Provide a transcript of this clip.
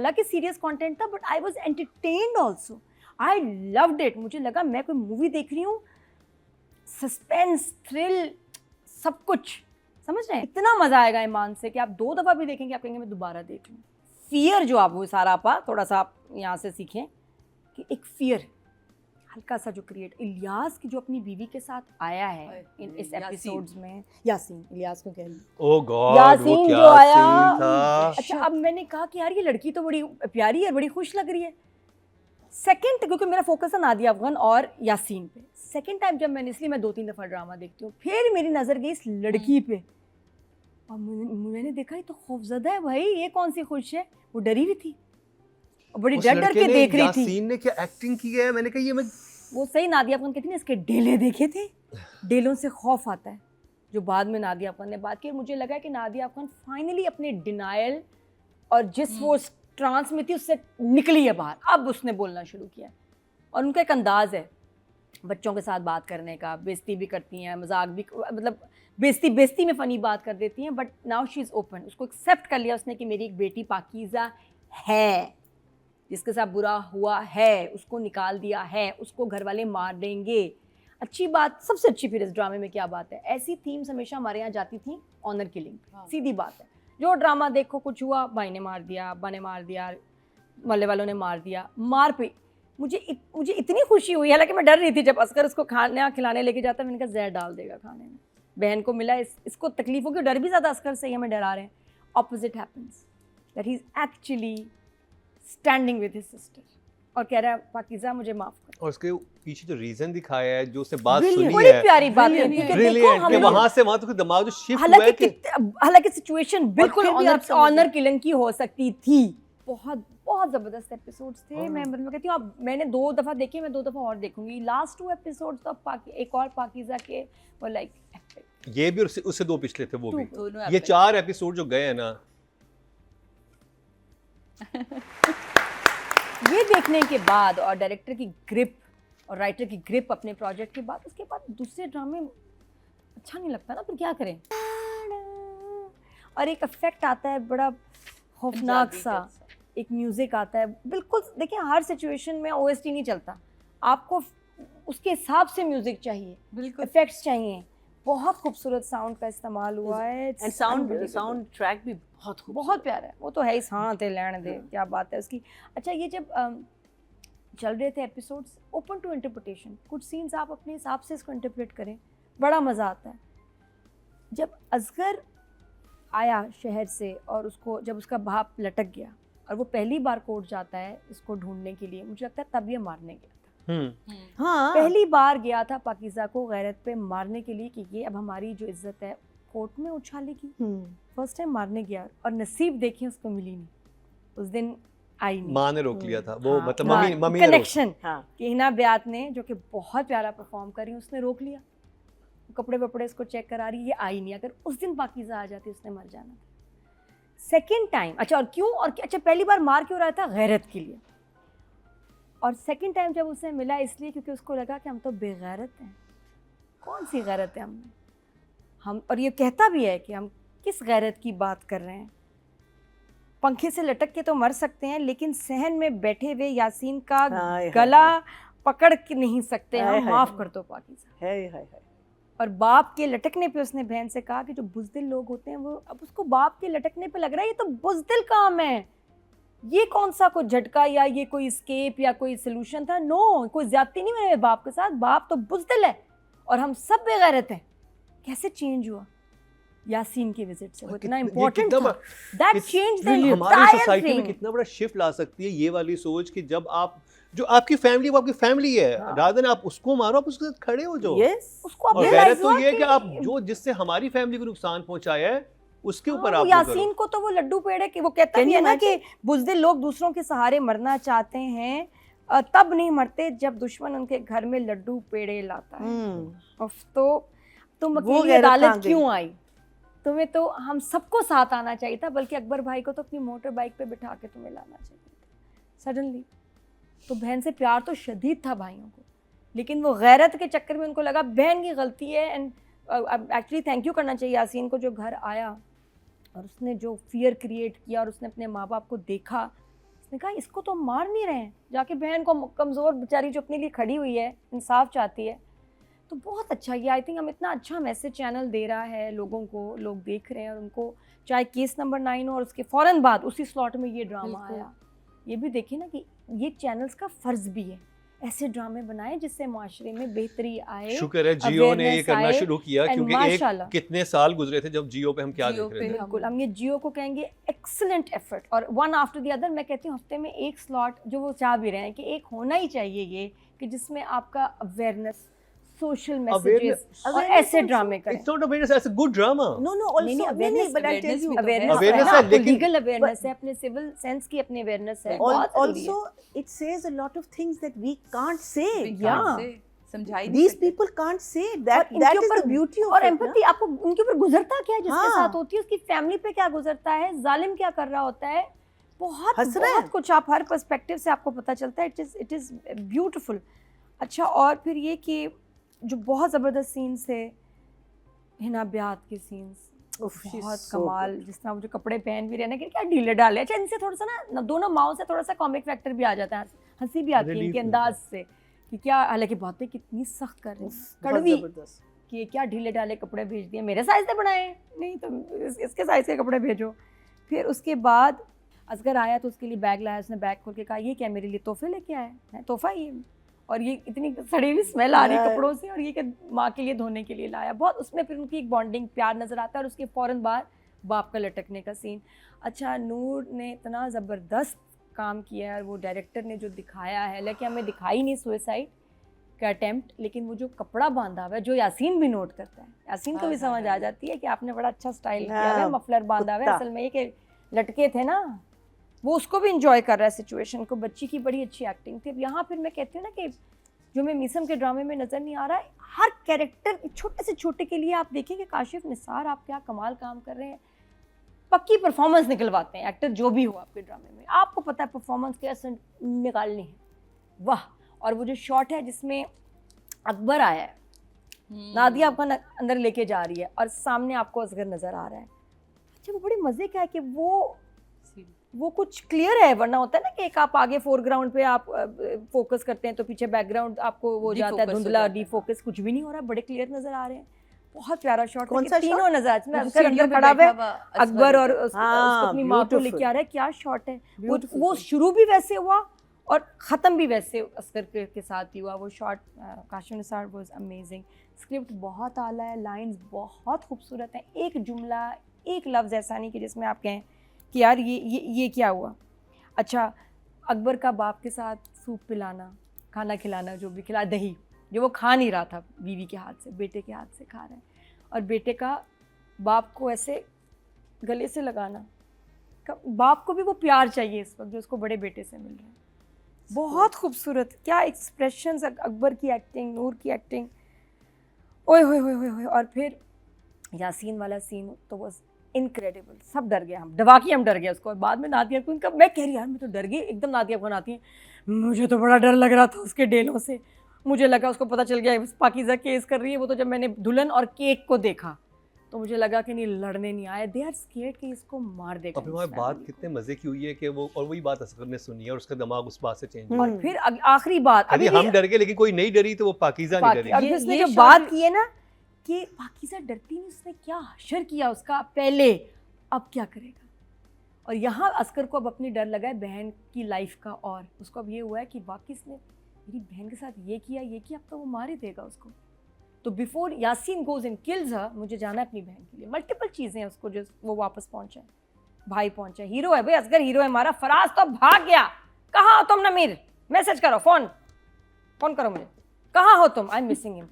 हालांकि serious content था but I was entertained also, I loved it. मुझे लगा मैं कोई मूवी देख रही हूँ, सस्पेंस, थ्रिल, सब कुछ, समझ रहे हैं? इतना मजा आएगा ईमान से कि आप 2 दफा भी देखेंगे, आप कहेंगे मैं दोबारा देख लूँ। फियर जो आप वो सारा आपा थोड़ा सा आप यहाँ से सीखें कि एक फियर हल्का सा जो क्रिएट, इलियास की जो अपनी बीवी के साथ आया है इन इस एपिसोड्स में, यासीन, इलियास को कह रही, ओह गॉड, यासीन वो क्या जो आया, सीन था। अच्छा अब मैंने कहा कि यार ये लड़की तो बड़ी प्यारी है, बड़ी खुश लग रही है। सेकंड, क्योंकि मेरा फोकस है नादिया अफगान और यासीन पे, सेकंड टाइम जब मैंने, इसलिए मैं 2-3 दफा ड्रामा देखती हूँ, फिर मेरी नजर गई इस लड़की पे और मैंने देखा ये तो खौफजदा है भाई, ये कौन सी खुश है, वो डरी हुई थी और बड़ी डर डर के देख रही थी। यासीन ने क्या एक्टिंग की है, मैंने कहा ये मैं, वो सही नादिया अफगान कहती ना, इसके डेले देखे थे, डेलों से खौफ आता है, जो बाद में नादिया अफगान ने बात की। मुझे लगा कि नादिया अफगान फाइनली अपने डिनायल और जिस वो ट्रांस में थी उससे निकली है बाहर, अब उसने बोलना शुरू किया। और उनका एक अंदाज है बच्चों के साथ बात करने का, बेइज्जती भी करती हैं, मजाक भी, मतलब बेइज्जती में फ़नी बात कर देती हैं, but now she is open. उसको एक्सेप्ट कर लिया उसने कि मेरी एक बेटी पाकीज़ा है, जिसके साथ बुरा हुआ है, उसको निकाल दिया है, उसको घर वाले मार देंगे। अच्छी बात, सबसे अच्छी फिर इस ड्रामे में क्या बात है, ऐसी थीम्स हमेशा हमारे यहाँ जाती थी, ऑनर किलिंग, सीधी बात है। जो ड्रामा देखो, कुछ हुआ, भाई ने मार दिया, अब्बा ने मार दिया, मोहल्ले वालों ने मार दिया, मार पे मुझे इतनी खुशी हुई, हालांकि मैं डर रही थी जब असगर उसको खाना खिलाने लेके जाता, मैंने कहा जहर डाल देगा खाने में, बहन को मिला, इसको तकलीफ होगी, डर भी ज़्यादा असगर से ही हमें डरा रहे हैं। Opposite happens, that he is actually standing with his sister और कह रहा है पाकीज़ा मुझे माफ कर। और उसके पीछे जो रीजन दिखाया है, जो उसने बात सुनी है, बड़ी प्यारी बात है, क्योंकि देखो हम वहां से वहां तक दिमाग जो शिफ्ट हुआ है कि हालांकि सिचुएशन बिल्कुल ऑनर किलिंग की हो सकती थी। बहुत बहुत जबरदस्त एपिसोड्स थे। मैं मतलब कहती हूँ, अब मैंने 2 दफा देखे, मैं 2 दफा और देखूंगी। लास्ट 2 एपिसोड्स तो एक और पाकीज़ा के वो लाइक एपिक। ये भी उससे 2 पिछले थे वो भी, ये 4 एपिसोड जो गए हैं ना, ये देखने के बाद और डायरेक्टर की ग्रिप और राइटर की ग्रिप अपने प्रोजेक्ट के बाद, उसके बाद दूसरे ड्रामे अच्छा नहीं लगता ना, फिर क्या करें। और एक इफेक्ट आता है बड़ा खौफनाक सा, एक म्यूजिक आता है, बिल्कुल देखिए हर सिचुएशन में ओएसटी नहीं चलता, आपको उसके हिसाब से म्यूजिक चाहिए, बिल्कुल इफेक्ट्स चाहिए। बहुत खूबसूरत साउंड का इस्तेमाल हुआ है, एंड साउंड ट्रैक भी बहुत प्यारा है। वो तो है ही, हाँ थे लैंड दे, क्या बात है उसकी। अच्छा, ये जब चल रहे थे एपिसोड्स, ओपन टू इंटरप्रिटेशन, कुछ सीन्स आप अपने हिसाब से इसको इंटरप्रेट करें, बड़ा मज़ा आता है। जब असगर आया शहर से और उसको जब उसका बाप लटक गया और वो पहली बार कोर्ट जाता है इसको ढूंढने के लिए, मुझे लगता है तब ये मारने गया था। हाँ, पहली बार गया था पाकीज़ा को गैरत पे मारने के लिए कि ये अब हमारी जो इज्जत है कोर्ट में उछालेगी। फर्स्ट टाइम मारने गया और नसीब देखें उसको मिली नहीं, उस दिन आई नहीं, माँ ने रोक लिया था वो। हाँ, मतलब मम्मी कनेक्शन, कि हिना ब्यात ने, जो कि बहुत प्यारा परफॉर्म करी, उसने रोक लिया, कपड़े वपड़े इसको चेक करा रही, ये आई नहीं। अगर उस दिन पाकीज़ा आ जाती उसने मर जाना था। सेकेंड टाइम, अच्छा और क्यों, और अच्छा पहली बार मार क्यों रहा था, गैरत के लिए, और सेकेंड टाइम जब उसे मिला इसलिए क्योंकि उसको लगा कि हम तो बेगैरत हैं, कौन सी गैरत है हम, और ये कहता भी है कि हम किस गैरत की बात कर रहे हैं, पंखे से लटक के तो मर सकते हैं लेकिन सहन में बैठे हुए यासीन का गला पकड़ के नहीं सकते हम, माफ कर दो पाकीज़ा। और बाप के लटकने पे उसने बहन से कहा कि जो बुज़दिल लोग होते हैं वो, अब उसको बाप के लटकने पे लग रहा है ये तो बुज़दिल काम है, ये कौन सा कोई झटका या ये कोई एस्केप या कोई सलूशन था। नो, कोई ज्यादती नहीं मेरे बाप के साथ, बाप तो बुज़दिल है और हम सब बेगैरत हैं। कैसे चेंज हुआ यासीन की विजिट से, वो इतना इम्पोर्टेंट था, दैट चेंज द हमारी सोसाइटी में कितना बड़ा शिफ्ट ला सकती है ये वाली सोच कि जब आप, जो आपकी फैमिली वो आपकी फैमिली है, रादर आप उसको मारो, आप उसके साथ खड़े हो जाओ। उसको अब गैरत तो ये है कि आप जो जिससे हमारी फैमिली को नुकसान पहुंचाया है उसके ऊपर आप यासीन को तो वो लड्डू पेड़े कि वो कहता है ना कि बुज़दिल लोग दूसरों के सहारे मरना चाहते हैं, तब नहीं मरते जब दुश्मन उनके घर में लड्डू पेड़े लाता है। तो तुम अकेली अदालत क्यों आई, तुम्हें तो हम सबको साथ आना चाहिए था, बल्कि अकबर भाई को तो अपनी मोटर बाइक पे बिठा के तुम्हें लाना चाहिए था सडनली। तो बहन से प्यार तो शदीद था भाइयों को, लेकिन वो गैरत के चक्कर में उनको लगा बहन की गलती है। एंड एक्चुअली थैंक यू करना चाहिए यासीन को, जो घर आया और उसने जो फियर क्रिएट किया और उसने अपने माँ बाप को देखा उसने कहा इसको तो मार नहीं रहे हैं, जाके बहन को, कमज़ोर बेचारी जो अपने लिए खड़ी हुई है, इंसाफ चाहती है। तो बहुत अच्छा ये, आई थिंक हम इतना अच्छा मैसेज चैनल दे रहा है लोगों को, लोग देख रहे हैं और उनको, चाहे केस नंबर 9 हो और उसके फ़ौरन बाद उसी स्लॉट में ये ड्रामा आया। ये भी देखिए ना कि ये चैनल्स का फ़र्ज़ भी है ऐसे ड्रामे बनाए जिससे माशरे में बेहतरी आए। शुक्र है जियो ने ये awareness करना आए, शुरू किया, and क्योंकि माशाल्लाह। कितने साल गुजरे थे जब जियो पे हम क्या जियो देख रहे पे थे। बिल्कुल, हम ये जियो को कहेंगे एक्सीलेंट एफर्ट, और वन आफ्टर द अदर। मैं कहती हूँ हफ्ते में एक स्लॉट जो वो चाह भी रहे हैं कि एक होना ही चाहिए ये, कि जिसमें आपका अवेयरनेस, सोशल मैसेजेस और ऐसे ड्रामे करें। It's not awareness, it's a good drama. No, no, नहीं, also, awareness- but I'll tell awareness you, भी तो है। Awareness हाँ, है, आपको लेकिन- legal awareness है, अपने civil sense की अपनी awareness है, Al- बहुत ज़रूरी है। also it says a lot of things that we can't say. Yeah. समझाई नहीं These सकते। people can't say और that. इनके That is ऊपर the beauty of और it. एम्पैथी, आपको उनके ऊपर गुजरता क्या है, जिसके हाँ। साथ होती है उसकी फैमिली पे क्या गुजरता है, जालिम क्या कर रहा होता है, बहुत हंस रहा बहुत है। कुछ आप हर पर्सपेक्टिव से आपको पता चलता है। It is beautiful. अच्छा, और फिर ये कि जो बहुत ज़बरदस्त सीन्स थे, हिना ब्यात के सीन्स Oof, she's बहुत so कमाल, good. जिस तरह वो जो कपड़े पहन भी रहे ना कि क्या ढीले डाले। अच्छा, इनसे थोड़ा सा ना दोनों माओ से थोड़ा सा कॉमिक फैक्टर भी आ जाता है, हंसी भी आती है Relief इनके मिलता है। अंदाज से कि क्या, हालांकि बातें कितनी सख्त कर रही हैं, बहुत कड़वी, जबरदस्त। कि ये क्या ढीले ढाले कपड़े भेज दिए, मेरे साइज से बनाए नहीं तो इसके साइज के कपड़े भेजो। फिर उसके बाद असगर आया तो उसके लिए बैग लाया, उसने बैग खोल के कहा ये क्या मेरे लिए तोहफे लेके आए हैं, तोहफा ये, और ये इतनी सड़ी हुई स्मेल आ रही है कपड़ों से, और ये कि माँ के लिए धोने के लिए लाया। बहुत उसमें फिर उनकी एक बॉन्डिंग, प्यार नज़र आता है। और उसके फ़ौरन बाद बाप का लटकने का सीन। अच्छा, नूर ने इतना ज़बरदस्त काम किया है, और वो डायरेक्टर ने जो दिखाया है, लेकिन हमें दिखाई नहीं सुसाइड का अटेम्प्ट, लेकिन वो जो कपड़ा बांधा हुआ है, जो यासीन भी नोट करता है, यासीन को भी समझ आ जाती है कि आपने बड़ा अच्छा स्टाइल किया है, हाँ, मफलर बांधा हुआ है, कुत्ता। असल में ये कि लटके थे ना, वो उसको भी इंजॉय कर रहा है सिचुएशन को। बच्ची की बड़ी अच्छी एक्टिंग थी। अब यहाँ फिर मैं कहती हूँ ना कि जो मैं मीसम के ड्रामे में नज़र नहीं आ रहा है, हर कैरेक्टर छोटे से छोटे के लिए आप देखेंगे काशिफ निसार आप क्या कमाल काम कर रहे हैं, पक्की परफॉर्मेंस निकलवाते हैं एक्टर जो भी हो आपके ड्रामे में, आपको पता है परफॉर्मेंस कैसे निकालनी है, वाह। और वो जो शॉट है जिसमें अकबर आया है, नादिया आपका अंदर लेके जा रही है और सामने आपको असगर नज़र आ रहा है। अच्छा, वो बड़े मज़े का है कि वो कुछ क्लियर है, वरना होता है ना कि एक आप आगे फोरग्राउंड पे आप फोकस करते हैं तो पीछे बैकग्राउंड आपको वो जाता है Defocus हो धुंधला, जाता है। डिफोकस, कुछ भी नहीं हो रहा, बड़े क्लियर नज़र आ रहे हैं। बहुत प्यारा शॉट कौन है सा कि तीनों shot? नज़र में वो असगर सीढ़ियों अंदर पे खड़ा हुआ है, बैठा हुआ अकबर और हाँ, अपनी माँ को beautiful. लेके आ रहा है। क्या शॉट है वो Beautiful. शुरू भी वैसे हुआ और ख़त्म भी वैसे असगर के साथ ही हुआ वो shot. Kashif Nisar was amazing. Script बहुत आला है, लाइंस बहुत खूबसूरत हैं, एक जुमला एक लफ्ज़ ऐसा नहीं कि जिसमें आप कहें कि यार ये क्या हुआ। अच्छा, अकबर का बाप के साथ सूप पिलाना, खाना खिलाना, जो भी खिला, दही जो वो खा नहीं रहा था बीवी के हाथ से, बेटे के हाथ से खा रहा है, और बेटे का बाप को ऐसे गले से लगाना, बाप को भी वो प्यार चाहिए इस वक्त जो उसको बड़े बेटे से मिल रहा है। बहुत खूबसूरत, क्या एक्सप्रेशंस, अकबर की एक्टिंग, नूर की एक्टिंग, ओए होए होए होए होए। और फिर यासीन वाला सीन तो वो इनक्रेडिबल, सब डर गए, हम दवाकी हम डर गए उसको। और बाद में नादिया को इनका, मैं कह रही यार मैं तो डर गई एकदम, नादिया को आती है, मुझे तो बड़ा डर लग रहा था उसके डेलों से, मुझे लगा उसको पता चल गया पाकीज़ा केस कर रही है वो, तो जब मैंने दुल्हन और केक को देखा तो मुझे लगा कि नहीं लड़ने नहीं आए, दे आर स्केर्ड कि इसको मार देगा। अभी हमारी बात कितने मजे की हुई है कि वो, और वही बात असगर ने सुनी है और उसका दिमाग उस बात से चेंज हुआ। और फिर आखिरी बात, अभी अभी हम डर गए लेकिन कोई नहीं डरी तो वो पाकीज़ा नहीं डरी। और फिर उसने जो बात की है ना कि पाकीज़ा डरती नहीं, उसने क्या हशर किया उसका पहले, अब क्या करेगा। और यहाँ अस्कर को अब अपनी डर लगा है बहन की लाइफ का, और उसको अब ये हुआ है कि वाकई इसने मेरी बहन के साथ ये किया, अब तो वो मार ही देगा उसको। तो before Yasin goes and kills हर, मुझे जाना है अपनी बहन के लिए। मल्टीपल चीज़ें हैं उसको जो वो वापस पहुँचा है, भाई पहुँचा है, हीरो है भाई असगर, हीरो है हमारा। फराज तो भाग गया, कहाँ हो तुम नमीर, मैसेज करो, फ़ोन करो मुझे, कहाँ हो तुम, आई एम मिसिंग हिम।